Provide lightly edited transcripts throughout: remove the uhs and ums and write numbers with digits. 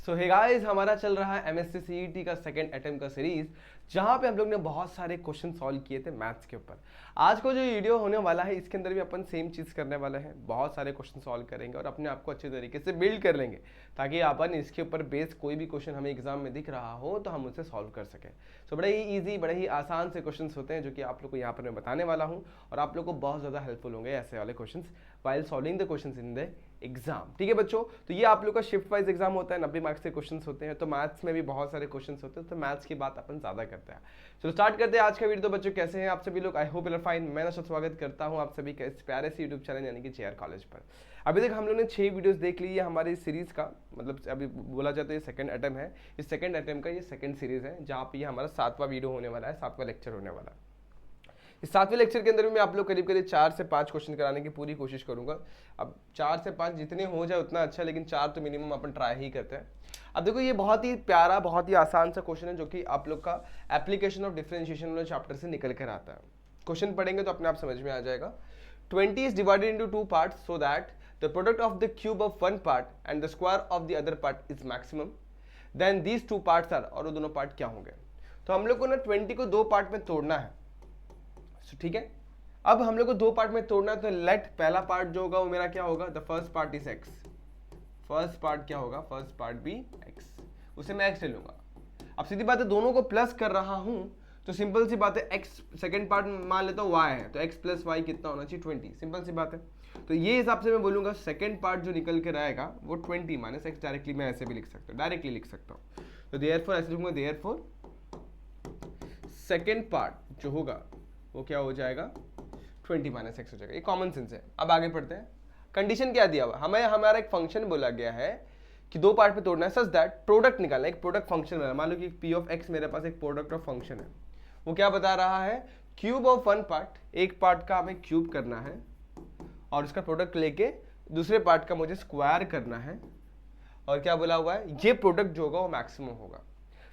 सो hey guys, हमारा चल रहा है एमएससी सीईटी का सेकंड अटेम्प्ट का सीरीज, जहां पे हम लोग ने बहुत सारे क्वेश्चन सॉल्व किए थे मैथ्स के ऊपर। आज को जो वीडियो होने वाला है इसके अंदर भी अपन सेम चीज़ करने वाले हैं, बहुत सारे क्वेश्चन सॉल्व करेंगे और अपने आप को अच्छे तरीके से बिल्ड कर लेंगे, ताकि अपन इसके ऊपर बेस कोई भी क्वेश्चन हमें एग्जाम में दिख रहा हो तो हम उसे सॉल्व कर सकें। सो बड़े ही ईजी, बड़े ही आसान से क्वेश्चन होते हैं जो कि आप लोग को यहाँ पर मैं बताने वाला हूँ, और आप लोग को बहुत ज़्यादा हेल्पफुल होंगे ऐसे वाले question while solving the question in the exam. ठीक है बच्चों, तो ये आप लोग का शिफ्ट वाइज एग्जाम होता है, 90 मार्क्स के क्वेश्चंस होते हैं, तो मैथ्स में भी बहुत सारे क्वेश्चंस होते हैं, तो मैथ्स की बात अपन ज्यादा करते हैं। चलो स्टार्ट करते हैं आज का वीडियो। तो बच्चों कैसे हैं आप सभी लोग? I hope you are fine. मैं स्वागत करता हूं आप सभी का इस प्यारे से यूट्यूब चैनल यानी कि जेआर कॉलेज पर। अभी तक हम लोग ने 6 वीडियोस देख ली है हमारी इस सीरीज का, मतलब अभी बोला जाए तो ये सेकंड अटेम्प्ट है। इस सेकंड अटेम्प्ट का ये सेकंड सीरीज है, जहाँ पे ये हमारा 7वां वीडियो होने वाला है, 7वां लेक्चर होने वाला है। इस 7वें लेक्चर के अंदर भी मैं आप लोग करीब 4 से 5 क्वेश्चन कराने की पूरी कोशिश करूंगा। अब 4 से 5 जितने हो जाए उतना अच्छा, लेकिन 4 तो मिनिमम अपन ट्राई ही करते हैं। अब देखो, ये बहुत ही प्यारा, बहुत ही आसान सा क्वेश्चन है जो कि आप लोग का एप्लीकेशन ऑफ डिफरेंशिएशन वाले चैप्टर से निकल कर आता है। क्वेश्चन पढ़ेंगे तो अपने आप समझ में आ जाएगा। 20 is divided into 2 parts so that the product of the cube of one part and the square of the other part is maximum. Then these two parts are, और वो दोनों पार्ट क्या होंगे? तो हम लोग को ना 20 को 2 पार्ट में तोड़ना है, ठीक है। अब हम लोग को 2 पार्ट में तोड़ना है, तो लेट पहला पार्ट जो होगा वो मेरा क्या होगा? The first part is x. First part क्या होगा? फर्स्ट पार्ट भी एक्स, उसे मैं एक्स ले लूंगा। अब सीधी बात है, दोनों को प्लस कर रहा हूं तो सिंपल सी बात है, एक्स सेकंड पार्ट मान लेता हूँ वाई है, तो एक्स प्लस वाई कितना होना चाहिए? 20। सिंपल सी बात है। तो ये हिसाब से मैं बोलूंगा सेकंड पार्ट जो निकल कर आएगा वो 20 माइनस एक्स। डायरेक्टली मैं ऐसे भी लिख सकता हूँ, डायरेक्टली लिख सकता हूँ। तो देयरफॉर ऐसे लिखूंगा, देयरफॉर सेकंड पार्ट जो होगा वो क्या हो जाएगा? 20 माइनस एक्स हो जाएगा। ये कॉमन सेंस है। अब आगे पढ़ते हैं। कंडीशन क्या दिया हुआ हमें? हमारा एक फंक्शन बोला गया है कि 2 पार्ट पे तोड़ना है, सच दैट प्रोडक्ट निकालना है, एक प्रोडक्ट फंक्शन बना। मान लो कि पी ऑफ एक्स मेरे पास एक प्रोडक्ट ऑफ फंक्शन है, वो क्या बता रहा है? क्यूब ऑफ वन पार्ट, एक पार्ट का हमें क्यूब करना है और उसका प्रोडक्ट लेके दूसरे पार्ट का मुझे स्क्वायर करना है, और क्या बोला हुआ है? ये प्रोडक्ट जो होगा वो मैक्सिमम होगा।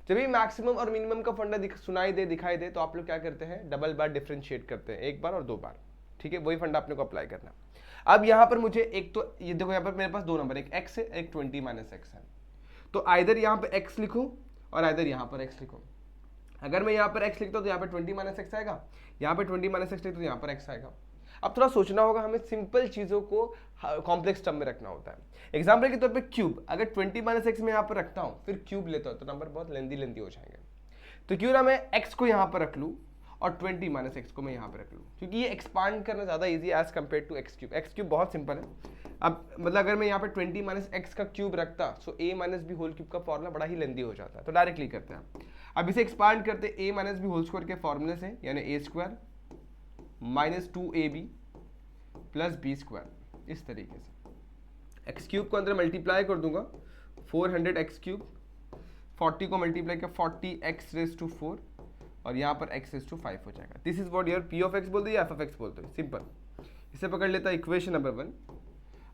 जब भी मैक्सिमम और मिनिमम का फंडा सुनाई दे, दिखाई दे, तो आप लोग क्या करते हैं? डबल बार डिफरेंशिएट करते हैं, एक बार और 2 बार। ठीक है, वही फंडा अपने को अप्लाई करना। अब यहाँ पर मुझे एक तो ये देखो, यहाँ पर मेरे पास 2 नंबर, एक एक्स है, एक 20 माइनस एक्स है। तो आइदर यहाँ पर एक्स लिखूं और आइदर यहाँ पर एक्स लिखूं। अगर मैं यहाँ पर एक्स लिखता हूँ तो यहाँ पर 20 माइनस एक्स आएगा, यहाँ पर 20 माइनस एक्स लिखता तो यहाँ पर एक्स आएगा। अब थोड़ा सोचना होगा, हमें सिंपल चीजों को कॉम्प्लेक्स टर्म में रखना होता है। एग्जाम्पल के तौर पे क्यूब, अगर 20 माइनस एक्स में यहाँ पर रखता हूँ फिर क्यूब लेता हूँ तो नंबर बहुत लेंदी हो जाएंगे। तो क्यों ना मैं एक्स को यहाँ पर रख लूँ और 20 माइनस एक्स को मैं यहाँ पर रख लूँ, क्योंकि ये एक्सपांड करना ज़्यादा easy as compare to X cube. X cube बहुत सिंपल है। अब मतलब अगर मैं यहाँ पर 20 माइनस एक्स का क्यूब रखता सो ए माइनस बी होल क्यूब का फॉर्मूला बड़ा ही लेंदी हो जाता है, तो डायरेक्टली करते हैं। अब इसे एक्सपांड करते A minus B whole square के फॉर्मूले से, यानी A square minus 2ab plus B square, इस तरीके से। एक्स क्यूब को अंदर मल्टीप्लाई कर दूंगा, 400 एक्स क्यूब, 40 को मल्टीप्लाई किया 40 एक्स रेज टू 4, और यहाँ पर एक्स रेज टू 5 हो जाएगा। This is what your P of x बोलते हैं या एफ ऑफ एक्स बोलते हैं, सिंपल। इसे पकड़ लेता है इक्वेशन नंबर 1।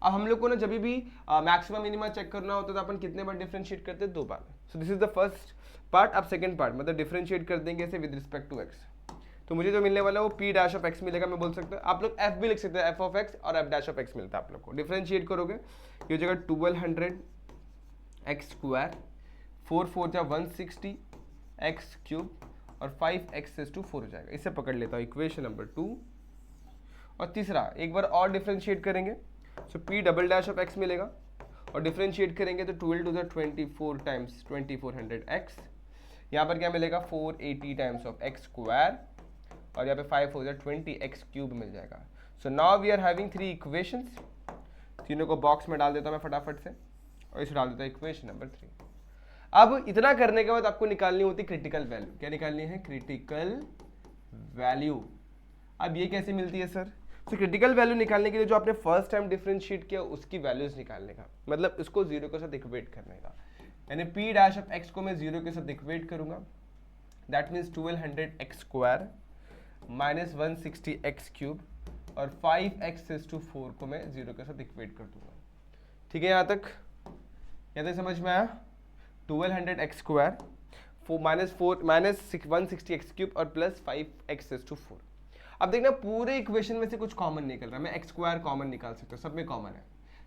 अब हम लोग को ना जब भी मैक्सिमम मिनिमम चेक करना होता है तो अपन कितने बार डिफरेंशिएट करते हैं? 2 बार। So this is the first part. अब सेकंड पार्ट मतलब डिफरेंशिएट कर देंगे इसे विद रिस्पेक्ट टू एक्स, तो मुझे जो मिलने वाला है वो पी डैश ऑफ एक्स मिलेगा। मैं बोल सकता हूँ, आप लोग एफ भी लिख सकते हैं, एफ ऑफ एक्स और एफ डैश ऑफ एक्स मिलता है आप लोग को। डिफरेंशिएट करोगे ये हो जाएगा 1200 एक्स स्क्वायर, 4 4 जा 160 एक्स क्यूब और 5 एक्स रेज टू 4 हो जाएगा। इसे पकड़ लेता हूँ इक्वेशन नंबर 2। और तीसरा एक बार और डिफरेंशिएट करेंगे, so P double dash of X मिलेगा, और डिफरेंशिएट करेंगे तो 12 टू द 24 टाइम्स 2400 एक्स। यहाँ पर क्या मिलेगा? 480 टाइम्स ऑफ एक्स स्क्वायर, और यहाँ पे 5 हो जाए 20 एक्स क्यूब मिल जाएगा। So now we are having 3 equations. तीनों को बॉक्स में डाल देता हूँ मैं फटाफट से, और इसे डाल देता हूँ इक्वेशन नंबर 3। अब इतना करने के बाद आपको निकालनी होती क्रिटिकल वैल्यू। क्या निकालनी है? Critical value. अब ये कैसे मिलती है सर? तो क्रिटिकल वैल्यू निकालने के लिए जो आपने फर्स्ट टाइम डिफरेंशिएट किया उसकी वैल्यूज निकालने का, मतलब इसको 0 के साथ इक्वेट करने का। यानी पी डैश ऑफ एक्स को मैं 0 के साथ इक्वेट करूंगा, that means 1200 x square minus 160 x cube, और 5 एक्स रेज टू 4 को मैं 0 के साथ इक्वेट कर दूंगा। ठीक है, यहाँ तक समझ में आया? 1200 x square minus 160 x cube और प्लस 5 एक्स रेज टू 4। अब देखना पूरे इक्वेशन में से कुछ कॉमन निकल रहा है, मैं एक्स स्क्वायर कॉमन निकाल सकता हूँ, सब में कॉमन है।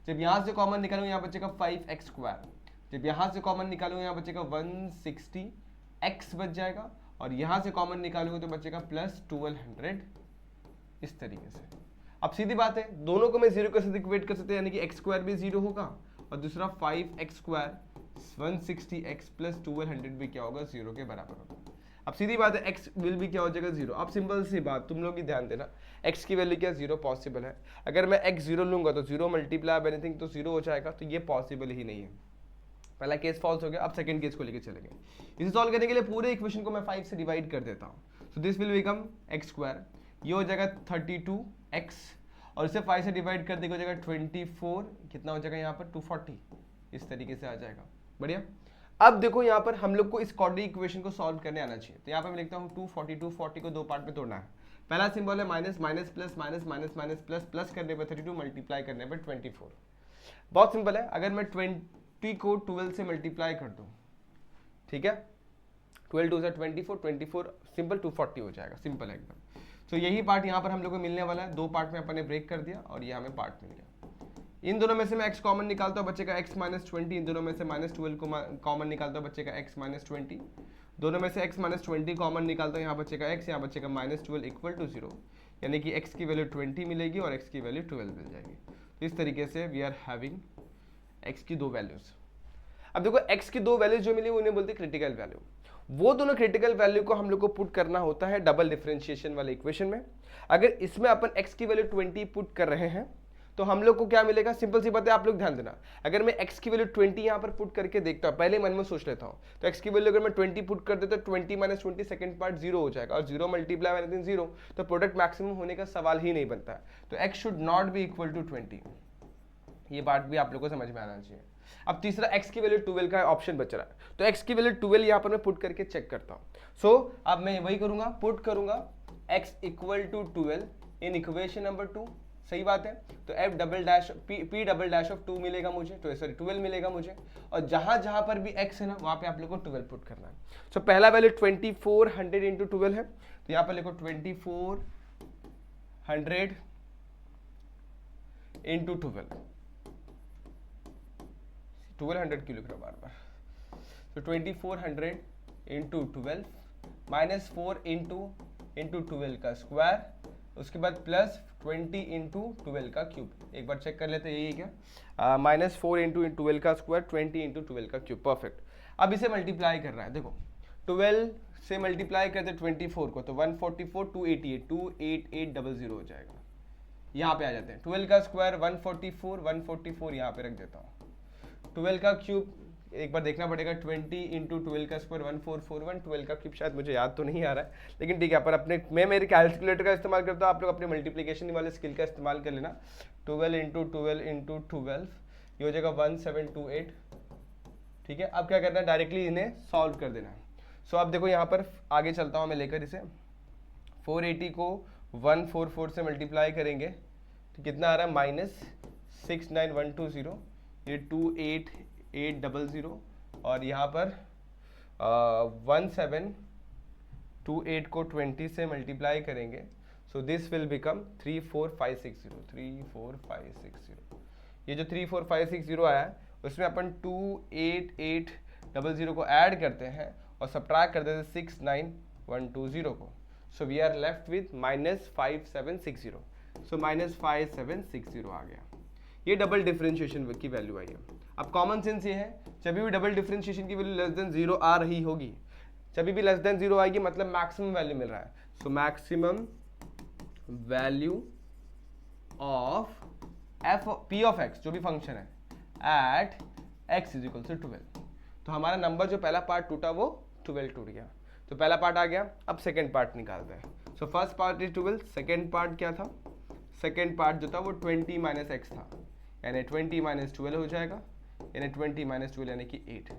जब यहाँ से कॉमन निकालूंगा यहाँ बचेगा 5 एक्स स्क्वायर, जब यहाँ से कॉमन निकालूंगा यहाँ बचेगा 160x बच जाएगा, और यहाँ से कॉमन निकालूंगा तो बचेगा प्लस 1200 इस तरीके से। अब सीधी बात है, दोनों को मैं जीरो के साथ इक्वेट कर सकते हैं, यानी कि एक्स स्क्वायर भी जीरो होगा और दूसरा 5x स्क्वायर 160x प्लस 1200 भी क्या होगा, जीरो के बराबर होगा। अब सीधी बात है, x विल भी क्या हो जाएगा, जीरो। अब सिंपल सी बात, तुम लोग ही ध्यान देना, x की वैल्यू क्या, जीरो पॉसिबल है। अगर मैं x जीरो लूंगा तो जीरो मल्टीप्लाई बाय एनीथिंग तो जीरो हो जाएगा, तो ये पॉसिबल ही नहीं है। पहला केस फॉल्स हो गया। अब सेकंड केस को लेके चलेंगे। इसे सॉल्व करने के लिए पूरे इक्वेशन को मैं 5 से डिवाइड कर देता हूँ। So this will become x square, ये हो जाएगा 32x, और इसे 5 से डिवाइड कर देगा हो जाएगा 24, कितना हो जाएगा यहाँ पर 240, इस तरीके से आ जाएगा। बढ़िया। अब देखो यहाँ पर हम लोग को इस क्वाड्रेटिक इक्वेशन को सॉल्व करने आना चाहिए। तो यहाँ पर मैं लिखता हूँ 240 को दो पार्ट में तोड़ना है। पहला सिंबल है minus, minus plus, minus minus minus plus, plus करने पर 32, मल्टीप्लाई करने पर 24। बहुत सिंपल है। अगर मैं 20 को 12 से मल्टीप्लाई कर दूँ, ठीक है, 12 2 से 24, 24 सिंपल 240 हो जाएगा, सिंपल है एकदम। तो यही पार्ट यहाँ पर हम लोग को मिलने वाला है। दो पार्ट में अपन ने ब्रेक कर दिया और ये हमें पार्ट मिल गया। इन दोनों में से मैं x कॉमन निकालता हूँ, बच्चेगा x माइनस 20। इन दोनों में से माइनस 12 को कॉमन निकालता हूँ, बच्चेगा x माइनस 20। दोनों में से x माइनस 20 कॉमन निकालता हूँ, यहाँ बच्चेगा x, यहाँ बच्चेगा माइनस 12 इक्वल टू 0, यानी कि x की वैल्यू 20 मिलेगी और x की वैल्यू 12 मिल जाएगी। तो इस तरीके से वी आर हैविंग x की दो वैल्यूज। अब देखो x की दो वैल्यूज जो मिली उन्हें बोलते हैं क्रिटिकल वैल्यू। वो दोनों क्रिटिकल वैल्यू को हम लोग को पुट करना होता है डबल डिफरेंशिएशन वाले इक्वेशन में। अगर इसमें अपन x की वैल्यू 20 पुट कर रहे हैं तो हम लोग को क्या मिलेगा, सिंपल सी बात है, आप लोग ध्यान देना। अगर मैं x की वैल्यू 20 यहाँ पर पुट करके देखता हूँ, पहले मन में सोच लेता हूँ, तो x की वैल्यू अगर मैं 20 पुट कर देता हूँ, 20 माइनस 20 सेकंड पार्ट 0 हो जाएगा, और 0 मल्टीप्लाई बाय एनीथिंग 0, तो प्रोडक्ट मैक्सिमम होने का सवाल ही नहीं बनता है। तो x should not be equal to 20। ये बात भी आप लोग को समझ में आना चाहिए। अब तीसरा x की वैल्यू 12 का ऑप्शन बच रहा है, तो x की वैल्यू 12 यहाँ पर मैं पुट करके चेक करता हूँ। सो अब मैं वही करूंगा, पुट करूंगा x equal to 12 in equation number 2। सही बात है। तो f double dash p double dash of 2 मिलेगा मुझे, तो सॉरी 12 मिलेगा मुझे, और जहां जहां पर भी x है ना वहां पे आप लोग को 12 पुट करना है। सो पहला वैल्यू 2400 इंटू 12 है, तो यहाँ पर लिखो 2400 इंटू 1200 क्यों लिख रहा हूँ बार बार। तो 2400 इंटू 12 माइनस 4 इंटू 12 का स्क्वायर, उसके बाद प्लस 20 इंटू 12 का क्यूब। एक बार चेक कर लेते हैं, यही क्या, माइनस 4 इंटू 12 का स्क्वायर 20 इंटू 12 का क्यूब। परफेक्ट। अब इसे मल्टीप्लाई कर रहा है, देखो 12 से मल्टीप्लाई करते 24 को, तो 144 288 28800 हो जाएगा। यहाँ पे आ जाते हैं 12 का स्क्वायर 144 यहाँ पे रख देता हूँ। 12 का क्यूब एक बार देखना पड़ेगा, 20 इंटू 12 का स्क्वायर 1441, 12 का क्यूब शायद मुझे याद तो नहीं आ रहा है, लेकिन ठीक है, पर अपने मैं मेरे कैलकुलेटर का इस्तेमाल करता हूँ, आप लोग अपने मल्टीप्लिकेशन वाले स्किल का इस्तेमाल कर लेना। 12 इंटू 12 इंटू 12 ये हो जाएगा 1728। ठीक है, अब क्या करना है, डायरेक्टली इन्हें सॉल्व कर देना है। सो अब देखो यहाँ पर आगे चलता हूँ मैं लेकर इसे, 480 को 144 से मल्टीप्लाई करेंगे तो कितना आ रहा है, माइनस 69120, ये 28800, और यहाँ पर 1728 को 20 से मल्टीप्लाई करेंगे, सो दिस विल बिकम 34560। ये जो 34560 आया है उसमें अपन 28800 को ऐड करते हैं और सब्ट्रैक्ट कर देते हैं 69120 को। So we are left with minus 5760। So minus 5760 आ गया। ये डबल डिफरेंशिएशन की वैल्यू आई है। अब कॉमन सेंस ये है, जब भी डबल डिफरेंशिएशन की वैल्यू लेस देन 0 आ रही होगी, जब भी लेस देन 0 आएगी मतलब मैक्सिमम वैल्यू मिल रहा है। So maximum value of F P of X जो भी फंक्शन है at X is equal to 12। तो हमारा नंबर जो पहला पार्ट टूटा वो 12 टूट गया, तो पहला पार्ट आ गया। अब सेकेंड पार्ट निकालते हैं। So first part is 12, second part क्या था, सेकेंड पार्ट जो था वो 20 माइनस एक्स था, यानी 20 माइनस 12 हो जाएगा, यानी 20 माइनस 12 यानी कि 8।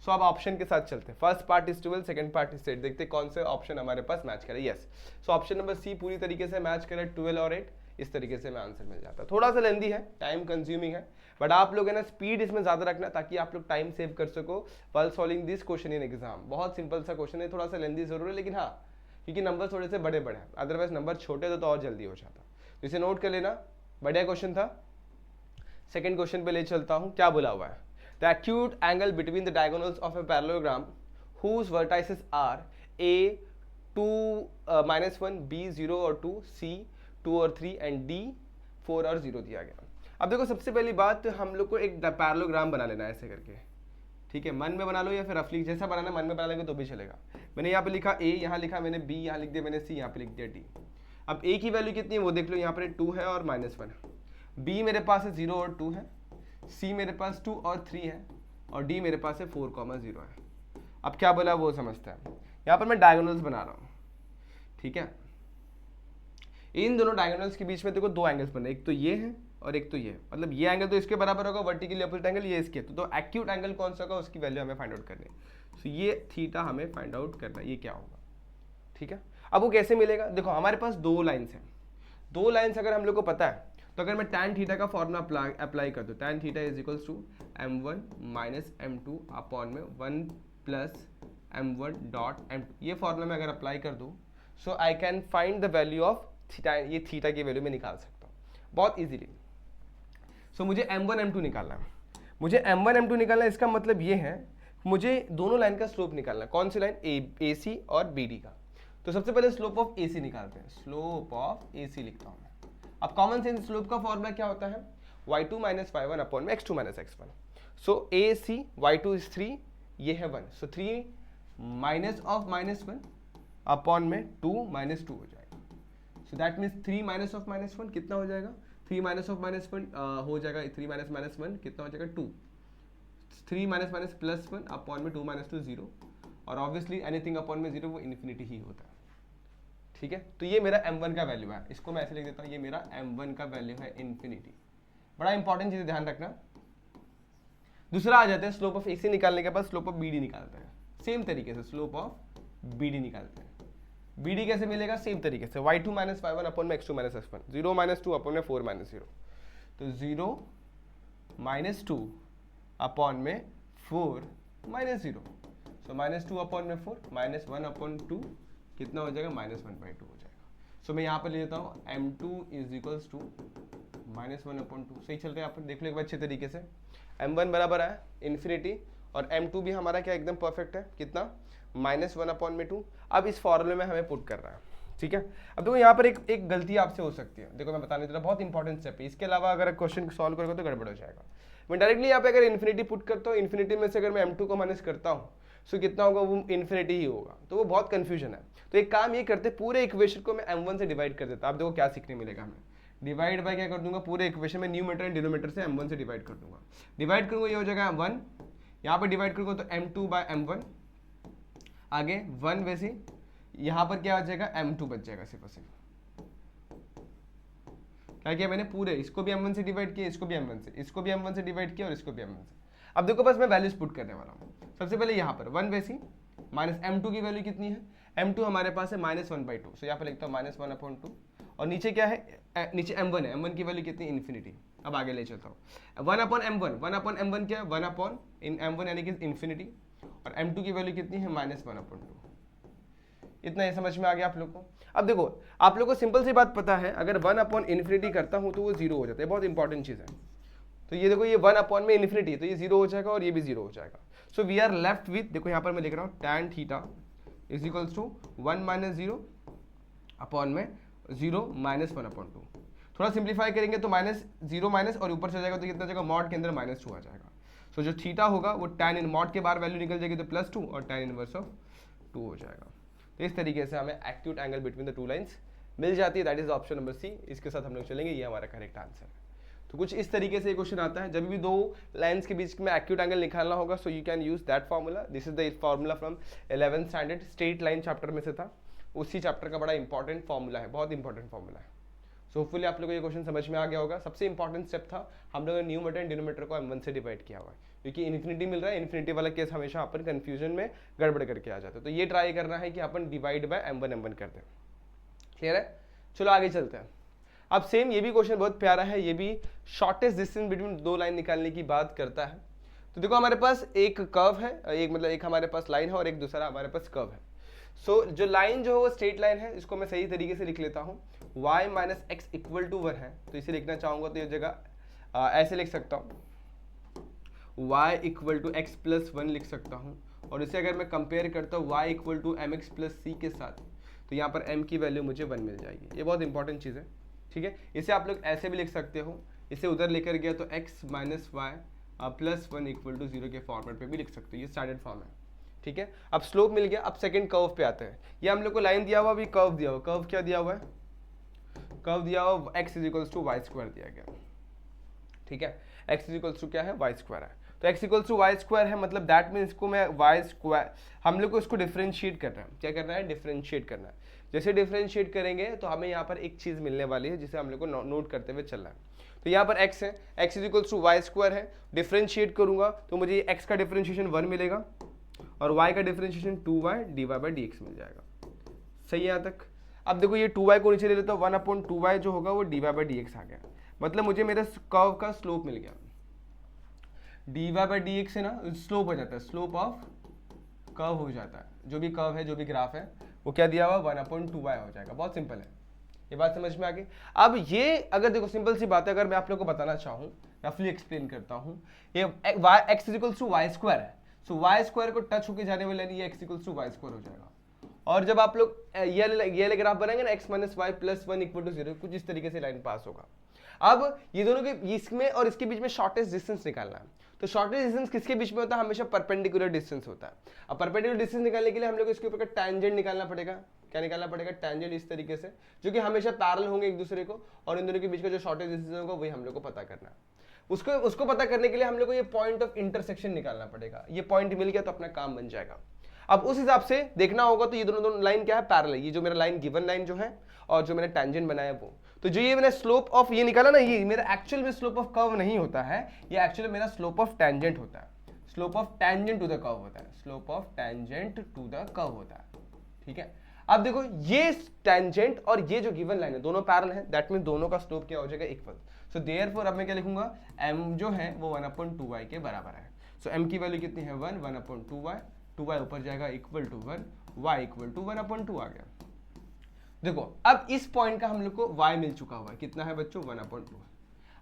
सो अब ऑप्शन के साथ चलते हैं। First part is 12, second part is 8। देखते हैं कौन से ऑप्शन हमारे पास मैच करे। Yes, so option number C पूरी तरीके से मैच करे, 12 और 8। इस तरीके से हमें आंसर मिल जाता है। थोड़ा सा लेंदी है, टाइम कंज्यूमिंग है, बट आप लोग है ना स्पीड इसमें ज्यादा रखना ताकि आप लोग टाइम सेव कर सको while solving this question in exam. बहुत सिंपल सा क्वेश्चन है, थोड़ा सा लेंदी जरूर है, लेकिन हाँ क्योंकि नंबर थोड़े से बड़े बड़े हैं, अदरवाइज नंबर छोटे तो और जल्दी हो जाता। तो इसे नोट कर लेना, बढ़िया क्वेश्चन था। सेकंड क्वेश्चन पे ले चलता हूं, क्या बोला हुआ है, the acute angle between the diagonals of a parallelogram whose vertices are A 2 -1, B 0 और 2, C 2 और 3 एंड D 4 और 0 दिया गया। अब देखो सबसे पहली बात हम लोग को एक पैरेललोग्राम बना लेना है ऐसे करके, ठीक है। मन में बना लो या फिर रफली जैसा बनाना मन में बना लेंगे तो भी चलेगा। मैंने यहाँ पे लिखा A, यहाँ लिखा मैंने B, यहाँ लिख दिया मैंने C, यहाँ पे लिख दिया D। अब A की वैल्यू कितनी है वो देख लो, यहाँ पर 2 है और -1 है। B मेरे पास है 0 और 2 है, C मेरे पास 2 और 3 है और D मेरे पास है 4, 0 है। अब क्या बोला वो समझता है। यहाँ पर मैं डायगोनल्स बना रहा हूँ, ठीक है। इन दोनों डायगोनल्स के बीच में देखो दो एंगल्स बने, एक तो ये है और एक तो ये, मतलब ये एंगल तो इसके बराबर होगा वर्टिकली अपोजिट एंगल, ये इसके, तो एक्यूट एंगल कौन सा होगा उसकी वैल्यू हमें फाइंड आउट करनी है। सो ये थीटा हमें फाइंड आउट करना है, ये क्या होगा, ठीक है। अब वो कैसे मिलेगा, देखो हमारे पास दो लाइन्स हैं, दो लाइन्स अगर हम लोग को पता है तो अगर मैं tan थीटा का फॉर्मूला अप्लाई कर दूँ, tan theta is equals to m1 minus m2 upon में 1 प्लस m1 डॉट m2, ये फॉर्मूला में अगर अप्लाई कर दूँ so I can find the value of theta, ये थीटा की वैल्यू में निकाल सकता हूँ बहुत इजीली। सो मुझे m1 m2 निकालना है, मुझे m1 m2 निकालना है, इसका मतलब ये है मुझे दोनों लाइन का स्लोप निकालना है। कौन सी लाइन, AC और BD का। तो सबसे पहले स्लोप ऑफ AC निकालते हैं, स्लोप ऑफ AC लिखता हूँ मैं। अब कॉमन सेंस स्लोप का फॉर्मूला क्या होता है, y2 माइनस y1 अपॉन में x2 minus x1। So AC y2 is 3, ये है 1, सो 3 माइनस ऑफ -1 अपॉन में 2 माइनस 2 हो जाएगा। So that means 3 minus of -1 कितना हो जाएगा, 3 माइनस ऑफ -1 हो जाएगा 3 माइनस -1 कितना हो जाएगा 2, 3 माइनस माइनस प्लस 1 अपॉन में 2 माइनस 2 0, और ऑब्वियसली एनीथिंग अपॉन में 0 वो इन्फिनिटी ही होता है, ठीक है। तो ये मेरा m1 का वैल्यू है, इसको मैं ऐसे लिख देता हूँ, ये मेरा m1 का वैल्यू है इन्फिनिटी। बड़ा इंपॉर्टेंट चीज़ ध्यान रखना। दूसरा आ जाते हैं स्लोप ऑफ AC निकालने के बाद स्लोप ऑफ BD निकालते हैं, सेम तरीके से स्लोप ऑफ BD निकालते हैं। BD कैसे मिलेगा, सेम तरीके से y2 माइनस y1 अपॉन में x2 minus x1, 0 minus 2 upon में 4 माइनस 0, तो 0 माइनस 2 अपॉन में 4 माइनस 0, सो माइनस 2 अपॉन में 4 माइनस 1 अपॉन 2 कितना हो जाएगा, -1/2 हो जाएगा। सो मैं यहाँ पर ले लेता हूँ m2 इज इक्वल्स टू -1/2। सही चल रहा है, यहाँ पर देख लो एक बार अच्छे तरीके से। m1 बराबर है इन्फिनिटी और m2 भी हमारा क्या एकदम परफेक्ट है, कितना -1/2। अब इस फॉर्मूले में हमें पुट कर रहा है, ठीक है। अब देखो यहाँ पर एक गलती आपसे हो सकती है, देखो मैं बताने दे रहा, बहुत इंपॉर्टेंट स्टेप है। इसके अलावा अगर क्वेश्चन सॉल्व करोगे तो गड़बड़ हो जाएगा। मैं डायरेक्टली यहाँ पे अगर इन्फिनिटी पुट करता हूँ, इन्फिनिटी में से अगर मैं m2 को माइनस करता हूँ सो कितना होगा, वो इन्फिनिटी ही होगा, तो वो बहुत कंफ्यूजन है। तो एक काम ये करते, पूरे इक्वेशन को मैं m1 से डिवाइड कर देता। आप देखो क्या सीखने मिलेगा हमें, डिवाइड बाय क्या कर दूंगा, पूरे इक्वेशन में न्यूमरेटर एंड डिनोमिनेटर से m1 से डिवाइड कर दूंगा। डिवाइड करूंगा ये हो जाएगा 1, यहाँ पर डिवाइड करूंगा तो m2 बाय m1, आगे 1 वैसे यहाँ पर क्या आ जाएगा, m2 बच जाएगा सिर्फ और सिर्फ। क्या किया मैंने, पूरे इसको भी m1 से डिवाइड किया, इसको भी m1 से, इसको भी m1 से डिवाइड किया और इसको भी m1 से। अब देखो बस मैं वैल्यूज पुट करने वाला हूँ। सबसे पहले यहाँ पर 1 वैसी माइनस m2 की वैल्यू कितनी है, m2 हमारे पास है -1/2, सो यहाँ पर लिखता हूँ -1/2, और नीचे क्या है, नीचे m1 है, m1 की वैल्यू कितनी, इन्फिनिटी। अब आगे ले चलता हूँ 1/m1, 1/m1 क्या है, 1/m1 यानी कि इन्फिनिटी, और m2 की वैल्यू कितनी है, -1/2। इतना ये समझ में आ गया आप लोग को। अब देखो आप लोग को सिंपल सी बात पता है, अगर 1/इन्फिनिटी करता हूँ तो वो 0 हो जाता है, बहुत इंपॉर्टेंट चीज़ है। तो ये देखो ये 1 में इन्फिनिटी, तो ये 0 हो जाएगा और ये भी 0 हो जाएगा। So we are left with, देखो यहाँ पर मैं लिख रहा हूँ tan theta is equals to 1 - 0 upon में 0 -1/2। थोड़ा सिंप्लीफाई करेंगे तो -0 माइनस और ऊपर से जाएगा तो कितना जाएगा, मॉड के अंदर -2 आ जाएगा। सो जो थीटा होगा वो tan इन मॉड के बाहर वैल्यू निकल जाएगी तो +2 और tan इनवर्स ऑफ 2 हो जाएगा। तो इस तरीके से हमें acute angle between the two lines मिल जाती है, that is option number C. इसके साथ हम लोग चलेंगे, ये हमारा करेक्ट आंसर है। तो कुछ इस तरीके से क्वेश्चन आता है, जब भी दो लाइंस के बीच में एक्यूट एंगल निकालना होगा so you can use that formula. This is the formula from 11th standard, straight line chapter में से था, उसी चैप्टर का बड़ा इंपॉर्टेंट फार्मूला है, बहुत इंपॉर्टेंट फार्मूला है। सो होपफुली आप लोगों को ये क्वेश्चन समझ में आ गया होगा। सबसे इंपॉर्टेंट स्टेप था, हम लोगों ने न्यूमरेटर एंड डिनोमिनेटर को m1 से डिवाइड किया हुआ है, क्योंकि इन्फिनिटी मिल रहा है, इन्फिनिटी वाला केस हमेशा अपन कंफ्यूजन में गड़बड़ करके आ जाते हैं। तो ये ट्राई करना है कि अपन डिवाइड बाय m1 करते हैं। क्लियर है, चलो आगे चलते हैं। अब सेम ये भी क्वेश्चन बहुत प्यारा है, ये भी शॉर्टेस्ट डिस्टेंस बिटवीन दो लाइन निकालने की बात करता है। तो देखो हमारे पास एक कर्व है, एक हमारे पास लाइन है और एक दूसरा हमारे पास कर्व है। सो जो लाइन जो है वो स्ट्रेट लाइन है, इसको मैं सही तरीके से लिख लेता हूँ, y - x = 1 है, तो इसे लिखना चाहूँगा तो ये जगह ऐसे लिख सकता हूँ, y equal to X plus one लिख सकता हूँ, और इसे अगर मैं कंपेयर करता हूँ y equal to M X plus C के साथ, तो यहाँ पर m की वैल्यू मुझे 1 मिल जाएगी। ये बहुत इंपॉर्टेंट चीज़ है, ठीक है। इसे आप लोग ऐसे भी लिख सकते हो, इसे उधर लेकर गया तो x minus Y plus one equal to 0 के फॉर्मेट पे भी लिख सकते हो, ये स्टैंडर्ड फॉर्म है, ठीक है। अब स्लोप मिल गया, अब सेकंड कर्व पे आते हैं। ये हम लोग को लाइन दिया हुआ, अभी कर्व दिया हुआ, कर्व क्या दिया हुआ है, कर्व दिया हुआ x is equals to Y square दिया गया, ठीक है। x इज इक्वल्स टू क्या है, वाई स्क्वायर है, तो x equals to Y square है, मतलब दैट मीन इसको मैं वाई स्क्वायर, हम लोग को इसको डिफरेंशिएट करना है, क्या करना है, डिफरेंशिएट करना है। जैसे डिफरेंशिएट करेंगे तो हमें यहाँ पर एक चीज़ मिलने वाली है जिसे हम लोग को नोट करते हुए चलना है। तो यहाँ पर x है, x is equals to Y square है, डिफरेंशिएट करूंगा तो मुझे x का डिफरेंशिएशन 1 मिलेगा और y का डिफरेंशिएशन 2y dy/dx मिल जाएगा। सही है यहाँ तक। अब देखो ये 2y को नीचे ले लेता हूँ, 1/2y जो होगा वो dy/dx आ गया, मतलब मुझे मेरे कर्व का स्लोप मिल गया। dy/dx से ना स्लोप हो जाता है, स्लोप ऑफ कर्व हो जाता है, जो भी कर्व है, जो भी ग्राफ है, वो क्या दिया हुआ, 1/2y हो जाएगा। बहुत सिंपल है, ये बात समझ में आ गई। अब ये अगर देखो सिंपल सी बात है, अगर मैं आप लोग को बताना चाहूँ, रफली एक्सप्लेन करता हूँ, ये x is equals to Y square है, सो वाई स्क्वायर को टच होकर जाने वाला ये x equals to Y square हो जाएगा। और जब आप लोग ये ग्राफ बनाएंगे ना, x minus Y plus one equal to 0, कुछ इस तरीके से लाइन पास होगा। अब ये दोनों के इसमें और इसके बीच में शॉर्टेस्ट डिस्टेंस निकालना है, तो शॉर्टेस्ट डिस्टेंस किसके बीच में होता है, हमेशा परपेंडिकुलर डिस्टेंस होता है। अब परपेंडिकुलर डिस्टेंस निकालने के लिए हम लोग इसके ऊपर का टैंजेंट निकालना पड़ेगा। क्या निकालना पड़ेगा, टैंजेंट, इस तरीके से, जो कि हमेशा पैरेलल होंगे एक दूसरे को, और इन दोनों के बीच का जो शॉर्टेस्ट डिस्टेंस होगा वही हम लोग को पता करना है। उसको पता करने के लिए हम लोग को ये पॉइंट ऑफ इंटरसेक्शन निकालना पड़ेगा। ये पॉइंट मिल गया तो अपना काम बन जाएगा। अब उस हिसाब से देखना होगा तो ये दोनों लाइन क्या है, पैरेलल। ये जो मेरा लाइन गिवन लाइन जो है और जो मैंने टैंजेंट बनाया वो, तो जो ये मैंने स्लोप ऑफ ये निकाला ना, ये मेरा एक्चुअल में स्लोप ऑफ कर्व नहीं होता है, ये एक्चुअली मेरा स्लोप ऑफ टैंजेंट होता है, slope of tangent to the curve होता है, slope of tangent to the curve होता है, ठीक है। अब देखो ये टैंजेंट और ये जो गिवन लाइन है दोनों पैरेलल है, दैट मीन दोनों का स्लोप क्या हो जाएगा, इक्वल। सो देयरफॉर अब मैं क्या लिखूंगा, m जो है वो 1/2y के बराबर है। सो m की वैल्यू कितनी है, 1, 1/2y, 2y ऊपर जाएगा equal to 1, y equal to 1/2 आ गया। देखो अब इस पॉइंट का हम लोग को y मिल चुका हुआ है, कितना है बच्चों, 1/2।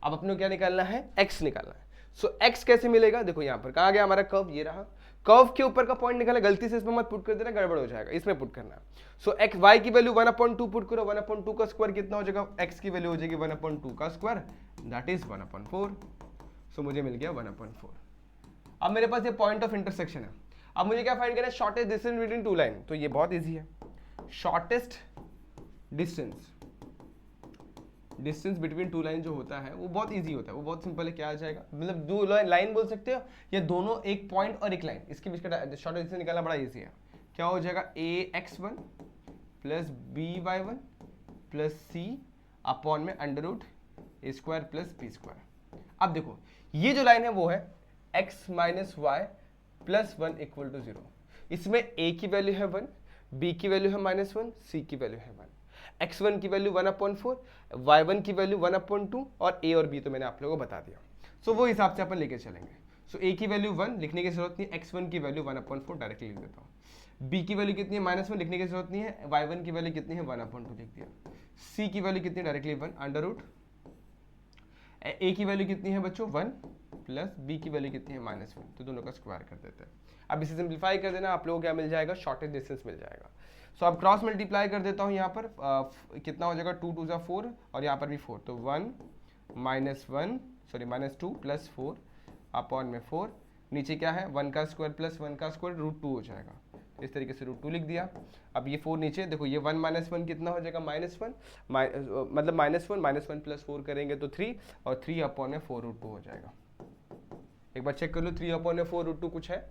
अब अपने को क्या निकालना है, x निकालना है। सो x कैसे मिलेगा, देखो यहाँ पर कहाँ गया हमारा कर्व, ये रहा, कर्व के ऊपर का पॉइंट निकाला, गलती से इसमें मत पुट कर देना, गड़बड़ हो जाएगा, इसमें पुट करना। सो x y की वैल्यू 1/2 पुट करो, 1/2 का स्क्वायर कितना हो जाएगा, x की वैल्यू हो जाएगी 1/2 का स्क्वायर, दैट इज 1/4। सो मुझे मिल गया 1/4। अब मेरे पास ये पॉइंट ऑफ इंटरसेक्शन है। अब मुझे क्या फाइंड करना है, shortest distance between two line, तो ये बहुत ईजी है। Shortest distance between two line जो होता है वो बहुत इजी होता है, वो बहुत सिंपल है। क्या आ जाएगा, मतलब दो लाइन बोल सकते हो, या दोनों एक पॉइंट और एक लाइन, इसके बीच का शॉर्टेस्ट डिस्टेंस निकालना बड़ा इजी है। क्या हो जाएगा, ax1 plus by1 plus c upon में √a² प्लस b²। अब देखो ये जो लाइन है वो है x minus Y plus 1 equal to 0। इसमें a की वैल्यू है 1, b की वैल्यू है -1, c की वैल्यू है 1, x1 की वैल्यू 1/4, y1 की वैल्यू 1/2, और a और b तो मैंने आप लोगों को बता दिया। सो वो हिसाब से अपन लेके चलेंगे। सो a की वैल्यू 1 लिखने की जरूरत नहीं, x1 की वैल्यू 1/4 डायरेक्टली लिख देता हूँ, b की वैल्यू कितनी है -1 लिखने की जरूरत नहीं है, y1 की वैल्यू कितनी है 1/2 लिख दिया, c की वैल्यू कितनी डायरेक्टली 1 √ a की वैल्यू कितनी है बच्चों 1 प्लस b की वैल्यू कितनी है -1, तो दोनों का स्क्वायर कर देते हैं। अब इसे सिंप्लीफाई कर देना, आप लोगों को क्या मिल जाएगा, शॉर्टेस्ट डिस्टेंस मिल जाएगा। सो अब क्रॉस मल्टीप्लाई कर देता हूँ, यहाँ पर कितना हो जाएगा, 2 2 4 और यहाँ पर भी 4, तो 1 -2 प्लस 4 अपॉन में 4, नीचे क्या है 1 का स्क्वायर प्लस 1 का स्क्वायर √2 हो जाएगा, इस तरीके से √2 लिख दिया। अब ये 4 नीचे, देखो ये 1 -1 कितना हो जाएगा, -1, मतलब -1 प्लस 4 करेंगे तो 3, और 3 अपॉन में 4 √2 हो जाएगा। एक बार चेक कर लो, 3 अपॉन में 4 √2 कुछ है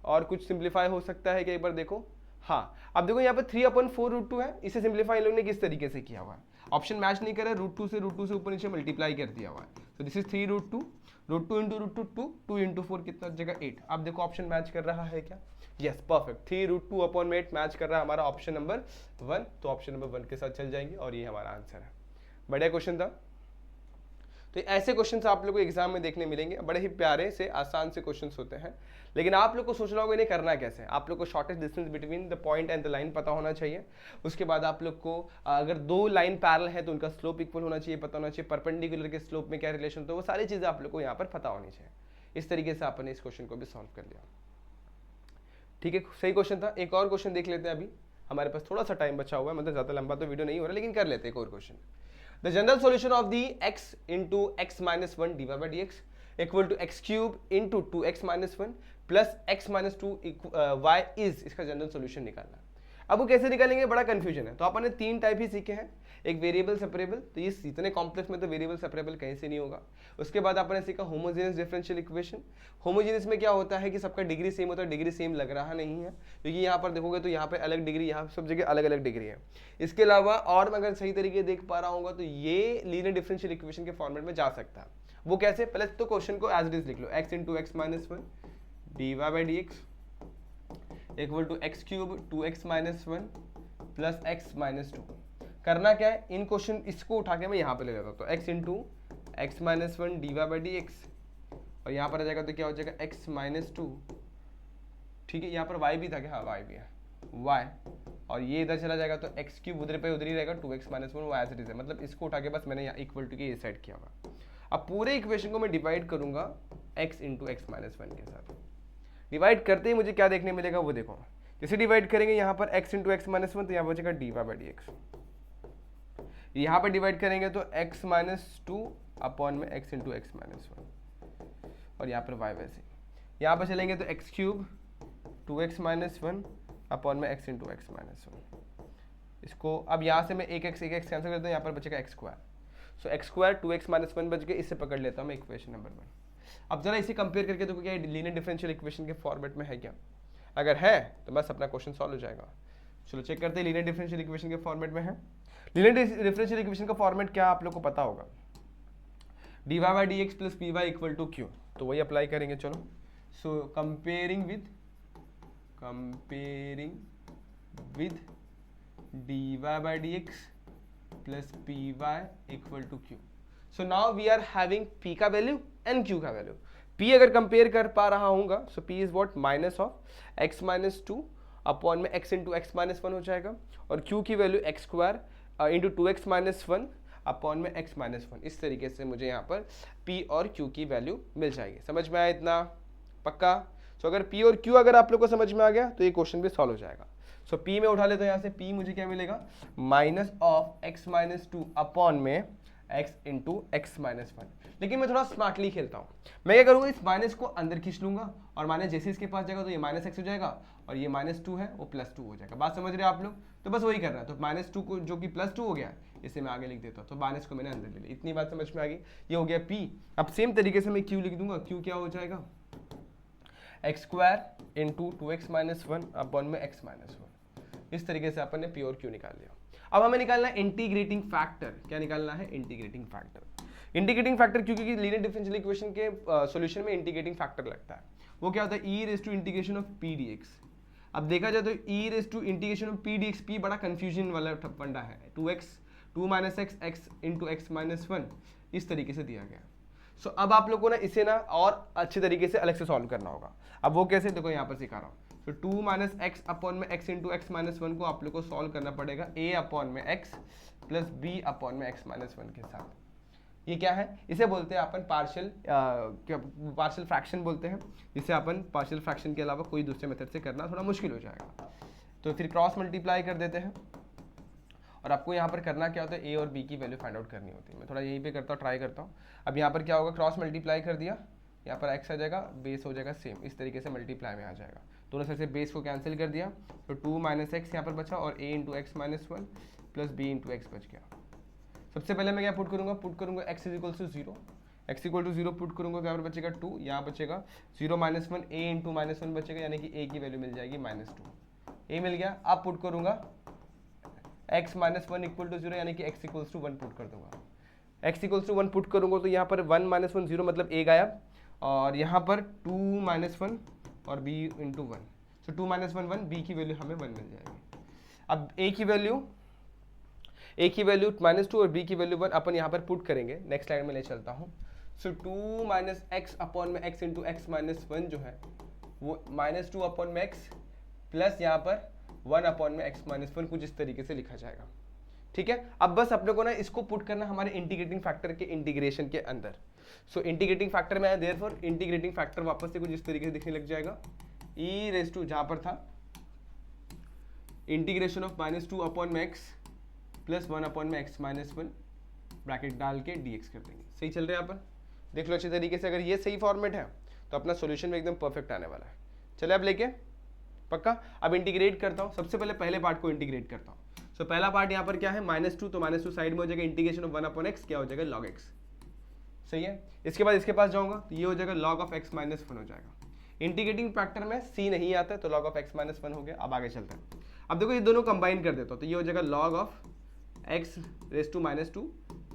और कुछ सिंप्लीफाई हो सकता है कि एक बार देखो, हाँ। अब देखो यहाँ पर 3/4 √2 है, इसे सिंप्लीफाई लोग ने किस तरीके से किया हुआ है, ऑप्शन मैच नहीं कर रहा है, √2 से ऊपर नीचे मल्टीप्लाई कर दिया हुआ है। तो दिस इज 3 √2, √2 इंटू √2 2 इंटू 4 कितना जगह 8। अब देखो ऑप्शन मैच कर रहा है क्या, यस परफेक्ट, 3 √2 अपॉन में 8 मैच कर रहा है हमारा ऑप्शन नंबर 1, तो ऑप्शन नंबर 1 के साथ चल जाएंगे और ये हमारा आंसर है। बढ़िया क्वेश्चन था। तो ऐसे क्वेश्चंस आप लोग को एग्जाम में देखने मिलेंगे, बड़े ही प्यारे से आसान से क्वेश्चंस होते हैं, लेकिन आप लोग को सोचना होगा इन्हें करना कैसे है। आप लोग को shortest distance between the point and the line पता होना चाहिए। उसके बाद आप लोग को अगर दो लाइन पैरेलल है तो उनका स्लोप इक्वल होना चाहिए, पता होना चाहिए परपेंडिकुलर के स्लोप में क्या रिलेशन होता है, वो सारी चीज़ें आप लोग को यहाँ पर पता होनी चाहिए। इस तरीके से आपने इस क्वेश्चन को भी सॉल्व कर लिया। ठीक है, सही क्वेश्चन था। एक और क्वेश्चन देख लेते हैं, अभी हमारे पास थोड़ा सा टाइम बचा हुआ है, मतलब ज़्यादा लंबा तो वीडियो नहीं हो रहा, लेकिन कर लेते हैं एक और question. The general solution of the x into X minus one D Y D X equal to X cube into two X minus one plus X minus two Y is, इसका जनरल सॉल्यूशन निकालना। अब वो कैसे निकालेंगे, बड़ा confusion है। तो अपन ने तीन टाइप ही सीखे हैं, एक वेरिएबल सेपरेबल, तो ये इतने कॉम्प्लेक्स में तो वेरिएबल सेपरेबल कहीं से नहीं होगा। उसके बाद आपने सीखा होमोजेनियस डिफरेंशियल इक्वेशन। होमोजेनियस में क्या होता है कि सबका डिग्री सेम होता है, डिग्री सेम लग रहा नहीं है, क्योंकि यहाँ पर देखोगे तो यहाँ पर अलग डिग्री, यहाँ सब जगह अलग अलग डिग्री है। इसके अलावा और मैं अगर सही तरीके देख पा रहा हूँ तो ये लीनियर डिफरेंशियल इक्वेशन के फॉर्मेट में जा सकता है। वो कैसे, पहले तो क्वेश्चन को एज इट इज लिख लो, X into X minus one D Y by D X equal to X cube two X minus one plus X minus two. करना क्या है, इन क्वेश्चन इसको उठा के मैं यहाँ पे ले लेता हूँ, तो x into X minus one D Y by D X, और यहाँ पर आ जाएगा तो क्या हो जाएगा x माइनस टू। ठीक है, यहाँ पर y भी था क्या, हाँ y भी है, y, और ये इधर चला जाएगा तो एक्स क्यूब उधर पे उधर ही रहेगा, टू एक्स माइनस वन, वो एज इट इज है, मतलब इसको उठा के बस मैंने यहाँ इक्वल टू के ये सेट किया हुआ। अब पूरे इक्वेशन को मैं डिवाइड करूंगा x into X minus one के साथ। डिवाइड करते ही मुझे क्या देखने मिलेगा वो देखो, जैसे डिवाइड करेंगे यहाँ पर x into X minus one, तो यहाँ बचेगा D Y by D X. यहाँ पर डिवाइड करेंगे तो x माइनस टू अपॉन में x into X minus one, और यहाँ पर y वैसे। यहाँ पर चलेंगे तो x cube two X minus one upon में x into X minus one. इसको अब यहाँ से मैं एक x कैंसिल करता हूँ, यहाँ पर बचेगा X square. So X square two X minus one बच गया, इससे पकड़ लेता हूँ मैं इक्वेशन नंबर वन। अब जरा इसे कंपेयर करके देखो क्या लीनियर डिफरेंशियल इक्वेशन के फॉर्मेट में है क्या, अगर है तो बस अपना क्वेश्चन सॉल्व हो जाएगा। चलो चेक करते हैं लीनियर डिफरेंशियल इक्वेशन के फॉर्मेट में है। लीनियर डिफरेंशियल इक्वेशन का फॉर्मेट क्या आप लोग को पता होगा, D Y by D X plus P Y equal to Q, तो वही अप्लाई करेंगे। चलो, so comparing with D Y by D X plus P Y equal to Q. So now we are having p का value and q का value. p अगर compare कर पा रहा हूँगा, so p is what minus of x minus two upon में x into X minus one हो जाएगा, और q की value X square into two X minus one upon में x माइनस वन। इस तरीके से मुझे यहाँ पर p और q की वैल्यू मिल जाएगी। समझ में आया इतना पक्का? सो अगर p और q अगर आप लोग को समझ में आ गया तो ये क्वेश्चन भी सॉल्व हो जाएगा। सो p में उठा लेते हैं यहाँ से, p मुझे क्या मिलेगा, minus of x minus two upon में x into X minus one. लेकिन मैं थोड़ा स्मार्टली खेलता हूँ, मैं क्या करूँगा, इस माइनस को अंदर खींच लूंगा, और माइनस जैसे इसके पास जाएगा तो ये माइनस एक्स हो जाएगा, और ये माइनस टू है वो प्लस टू हो जाएगा। बात समझ रहे हैं आप लोग? तो बस वही करना है। तो माइनस टू को जो कि प्लस टू हो गया, इसे मैं आगे लिख देता हूँ, तो माइनस को मैंने अंदर ले लिया। इतनी बात समझ में आ गई, ये हो गया p। अब सेम तरीके से मैं q लिख दूंगा, q क्या हो जाएगा, x square into two X minus one upon में एक्स माइनस वन। इस तरीके से अपन ने p और q निकाल लिया। अब हमें निकालना है इंटीग्रेटिंग फैक्टर। क्या निकालना है, इंटीग्रेटिंग फैक्टर। इंटीग्रेटिंग फैक्टर क्योंकि लीनियर डिफरेंशियल इक्वेशन के सॉल्यूशन में इंटीग्रेटिंग फैक्टर लगता है। वो क्या होता है, E raise to integration of P D X. अब देखा जाए तो E raise to integration of P D X, P बड़ा कंफ्यूजन वाला फंडा है। Two X two minus X X into X minus one, इस तरीके से दिया गया। सो अब आप लोग को ना इसे ना और अच्छे तरीके से अलग से सॉल्व करना होगा। अब वो कैसे, देखो यहाँ पर सिखा रहा हूँ। तो टू माइनस एक्स अपॉन में x into X minus one को आप लोग को सॉल्व करना पड़ेगा a अपॉन में x प्लस b अपॉन में x माइनस वन के साथ। ये क्या है, इसे बोलते हैं अपन पार्शियल फ्रैक्शन बोलते हैं, जिसे अपन पार्शियल फ्रैक्शन के अलावा कोई दूसरे मेथड से करना थोड़ा मुश्किल हो जाएगा। तो फिर क्रॉस मल्टीप्लाई कर देते हैं, और आपको यहाँ पर करना क्या होता है, a और b की वैल्यू फाइंड आउट करनी होती है। मैं थोड़ा यहीं पे करता हूँ, ट्राई करता हूँ। अब यहाँ पर क्या होगा, क्रॉस मल्टीप्लाई कर दिया, यहाँ पर x आ जाएगा, बेस हो जाएगा सेम, इस तरीके से मल्टीप्लाई में आ जाएगा। दोनों साइड से बेस को कैंसिल कर दिया, तो टू माइनस एक्स यहाँ पर बचा, और a into X minus one plus B into X बच गया। सबसे पहले मैं क्या पुट करूँगा x is equal to zero, X equal to zero put करूँगा, तो यहाँ पर बचेगा टू, यहाँ बचेगा zero minus one, a into minus one बचेगा, यानी कि a की वैल्यू मिल जाएगी माइनस टू। a मिल गया। अब पुट करूँगा x minus one equal to zero, यानी कि x equals to one put कर दूंगा। x equals to one put करूँगा तो यहाँ पर वन माइनस वन जीरो, मतलब a गायब, और यहाँ पर टू माइनस वन और b into one. So two minus one one, b की वैल्यू हमें वन मिल जाएगी। अब a की वैल्यू माइनस टू और b की वैल्यू वन अपन यहाँ पर पुट करेंगे। नेक्स्ट स्लाइड में ले चलता हूँ। सो टू माइनस एक्स अपॉन में x into X minus one जो है वो माइनस टू अपॉन में x प्लस यहाँ पर वन अपॉन में x माइनस वन, कुछ इस तरीके से लिखा जाएगा। ठीक है, अब बस अपने को ना इसको पुट करना हमारे इंटीग्रेटिंग फैक्टर के इंटीग्रेशन के अंदर। सो इंटीग्रेटिंग फैक्टर में आया, देयरफॉर इंटीग्रेटिंग फैक्टर वापस से कुछ इस तरीके से दिखने लग जाएगा, ई रेज टू जहां पर था इंटीग्रेशन ऑफ -2 अपॉन में एक्स प्लस 1 अपॉन में एक्स माइनस 1 ब्रैकेट डाल के dx कर देंगे। सही चल रहा है यहाँ पर, देख लो अच्छे तरीके से। अगर ये सही फॉर्मेट है तो अपना सॉल्यूशन में एकदम परफेक्ट आने वाला है। चले अब लेके पक्का। अब इंटीग्रेट करता हूँ, सबसे पहले पहले पार्ट को इंटीग्रेट करता हूँ। सो पहला पार्ट यहाँ पर क्या है -2, तो -2 साइड में हो जाएगा, इंटीग्रेशन ऑफ 1 अपॉन एक्स क्या हो जाएगा log x। सही है। इसके बाद इसके पास जाऊंगा तो ये हो जाएगा log ऑफ x माइनस 1 हो जाएगा। इंटीग्रेटिंग फैक्टर में c नहीं आता है तो log ऑफ x माइनस 1 हो गया। अब आगे चलते हैं। अब देखो ये दोनों कंबाइन कर देता हूँ तो ये हो जाएगा log of x raise to -2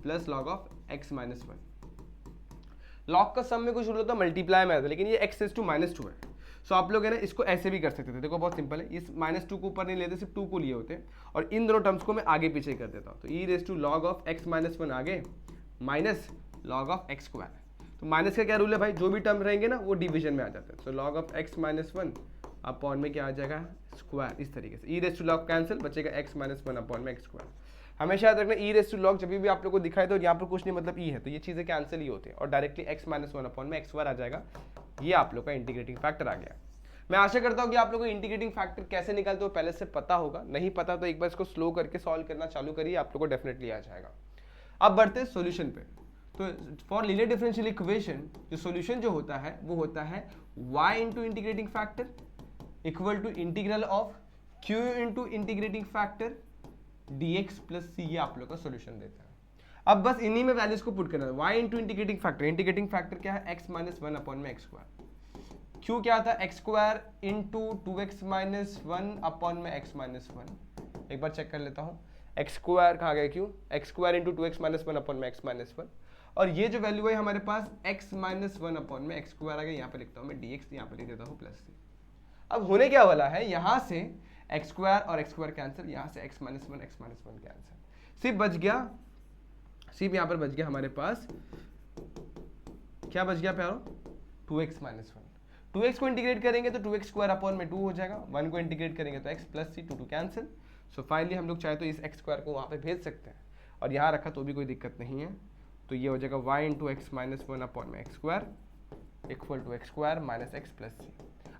plus log of x minus 1। log का सम में कुछ होता है मल्टीप्लाई में आता है, लेकिन ये x रेज टू -2 है। सो आप लोग है ना इसको ऐसे भी कर सकते थे। देखो बहुत सिंपल है, इस -2 को ऊपर नहीं लेते, सिर्फ 2 को लिए होते और इन दोनों टर्म्स को मैं आगे पीछे कर देता हूँ। तो E raise to log of x minus 1 आगे minus log of x square. तो माइनस का क्या रूल है भाई, जो भी टर्म रहेंगे ना वो डिवीजन में आ जाते हैं। सो log of x minus 1 upon में क्या आ जाएगा स्क्वायर, इस तरीके से। ई रेज टू log कैंसिल, बचेगा x माइनस 1 अपॉन में x स्क्वायर। हमेशा याद रखना ई रेज टू log जब भी आप लोग को दिखाए तो यहाँ पर कुछ नहीं मतलब ई है तो ये चीज़ें कैंसिल ही होती है और डायरेक्टली x माइनस 1 अपॉन में x स्क्वायर आ जाएगा। ये आप लोग का इंटीग्रेटिंग फैक्टर आ गया। मैं आशा करता हूँ कि आप लोगों को इंटीग्रेटिंग फैक्टर कैसे निकालते हो पहले से पता होगा, नहीं पता तो एक बार इसको स्लो करके सॉल्व करना चालू करिए, आप लोग को डेफिनेटली आ जाएगा। अब बढ़ते हैं सॉल्यूशन पे। तो फॉर लीनियर डिफरेंशियल इक्वेशन जो सॉल्यूशन जो होता है वो होता है y into integrating factor equal to integral of q into integrating factor dx plus c, ये आप लोग का सॉल्यूशन देता है। अब बस इन्हीं में वैल्यूज को पुट करना है। y इंटू इंटीग्रेटिंग फैक्टर क्या है x माइनस 1 अपॉन में x स्क्वायर। q क्या था x square into 2x minus 1 upon में x माइनस 1। एक बार चेक कर लेता हूँ, x स्क्वायर कहाँ गया q, x square into 2x minus 1 upon में x माइनस 1। और ये जो वैल्यू है हमारे पास x माइनस 1 अपॉन में x स्क्वायर आ गया, यहाँ पे लिखता हूँ मैं dx, यहाँ पे लिख देता हूँ प्लस c। अब होने क्या वाला है, यहाँ से x स्क्वायर और x स्क्वायर कैंसिल, यहाँ से x माइनस 1 कैंसिल, सिर्फ बच गया, सिर्फ यहाँ पर बच गया हमारे पास क्या बच गया प्यारो 2x माइनस 1। 2x को इंटीग्रेट करेंगे तो 2x स्क्वायर अपॉन में 2 हो जाएगा, 1 को इंटीग्रेट करेंगे तो x plus c, 2 cancel. So finally हम लोग चाहे तो इस x स्क्वायर को वहाँ पे भेज सकते हैं और यहाँ रखा तो भी कोई दिक्कत नहीं है। तो ये हो जाएगा y into X minus 1 upon में X square equal to X square minus X plus C.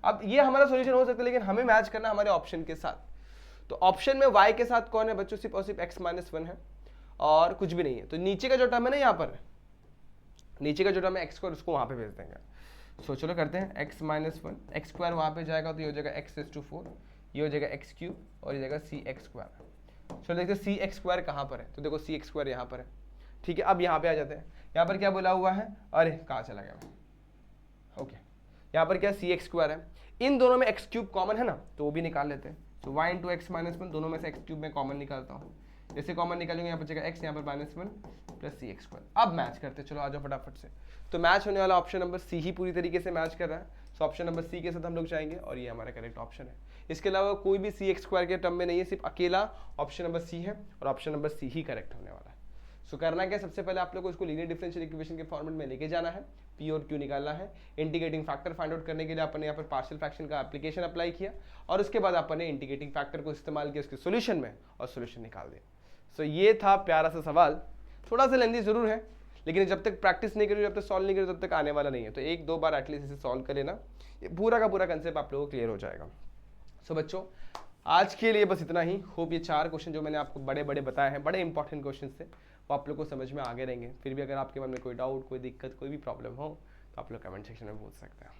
अब ये हमारा सॉल्यूशन हो सकता है, लेकिन हमें मैच करना हमारे ऑप्शन के साथ। तो ऑप्शन में y के साथ कौन है बच्चों, सिर्फ और सिर्फ x माइनस 1 है और कुछ भी नहीं है। तो नीचे का जो टर्म है ना, यहाँ पर नीचे का जो टर्म है x स्क्वायर, उसको वहाँ पे भेज देंगे। सो चलो करते हैं, x माइनस 1 एक्स स्क्वायर वहाँ पे जाएगा तो ये हो जाएगा x रेज़ टू 4, ये हो जाएगा x क्यूब और ये जाएगा सी एक्स स्क्वायर। चलो देखते हैं सी एक्स स्क्वायर कहाँ पर है, तो देखो सी एक्स स्क्वायर यहाँ पर है। ठीक है, अब यहाँ पे आ जाते हैं। यहाँ पर क्या बोला हुआ है, अरे कहाँ चला गया मैं, ओके यहाँ पर क्या सी एक्स स्क्वायर है, इन दोनों में एक्स क्यूब कॉमन है ना तो वो भी निकाल लेते हैं। तो वाई इंटू एक्स माइनस 1 दोनों में से एक्स क्यूब में कॉमन निकालता हूँ, जैसे कॉमन निकालेंगे यहाँ पर बचेगा एक्स, यहाँ पर माइनस 1 प्लस सी एक्स स्क्वायर। अब मैच करते, चलो आ जाओ फटाफट से। तो मैच होने वाला ऑप्शन नंबर सी ही पूरी तरीके से मैच कर रहा है। सो ऑप्शन नंबर सी के साथ हम लोग जाएंगे और ये हमारा करेक्ट ऑप्शन है। इसके अलावा कोई भी सी एक्स स्क्वायर के टर्म में नहीं है, सिर्फ अकेला ऑप्शन नंबर सी है और ऑप्शन नंबर सी ही करेक्ट होने वाला है। सो करना क्या, सबसे पहले आप लोग को इसको लीनियर डिफरेंशियल इक्वेशन के फॉर्मेट में लेके जाना है, पी और क्यू निकालना है। इंटीग्रेटिंग फैक्टर फाइंड आउट करने के लिए अपन यहाँ पर पार्शियल फ्रैक्शन का एप्लीकेशन अप्लाई किया और उसके बाद अपन ने इंटीग्रेटिंग फैक्टर को इस्तेमाल किया उसके सोल्यूशन में और सोल्यूशन निकाल दिया। सो ये था प्यारा सा सवाल, थोड़ा सा लेंदी जरूर है, लेकिन जब तक प्रैक्टिस नहीं करो, जब तक सॉल्व नहीं करो, तब तक आने वाला नहीं है। तो एक दो बार एटलीस्ट इसे सॉल्व कर लेना, ये पूरा का पूरा कंसेप्ट आप लोगों को क्लियर हो जाएगा। सो बच्चों आज के लिए बस इतना ही। होप ये 4 क्वेश्चन जो मैंने आपको बड़े बड़े बताए हैं, बड़े इंपॉर्टेंट क्वेश्चन थे, वो आप लोग को समझ में आगे रहेंगे। फिर भी अगर आपके मन में कोई डाउट, कोई दिक्कत, कोई भी प्रॉब्लम हो तो आप लोग कमेंट सेक्शन में पूछ सकते हैं।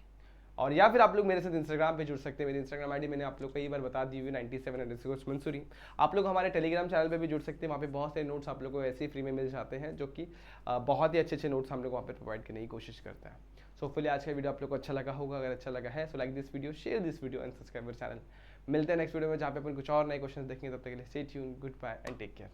और या फिर आप लोग मेरे साथ इंस्टाग्राम पे जुड़ सकते हैं। मेरी इंस्टाग्राम आईडी मैंने आप लोग कई बार बता दी हुई 97 मंसूरी। आप लोग हमारे टेलीग्राम चैनल पे भी जुड़ सकते हैं, वहाँ पे बहुत सारे नोट्स आप लोग को ऐसे ही फ्री में मिल जाते हैं, जो कि बहुत ही अच्छे अच्छे नोट्स हम लोग वहाँ पे प्रोवाइड करने की कोशिश करते हैं। सो होपफुली आज का वीडियो आप लोग को अच्छा लगा होगा। अगर अच्छा लगा है so like this video, share this video and subscribe our channel. मिलते हैं नेक्स्ट वीडियो में, जहाँ पे अपन कुछ और नए क्वेश्चन देखेंगे। तब तक के लिए stay tuned, good bye and take care.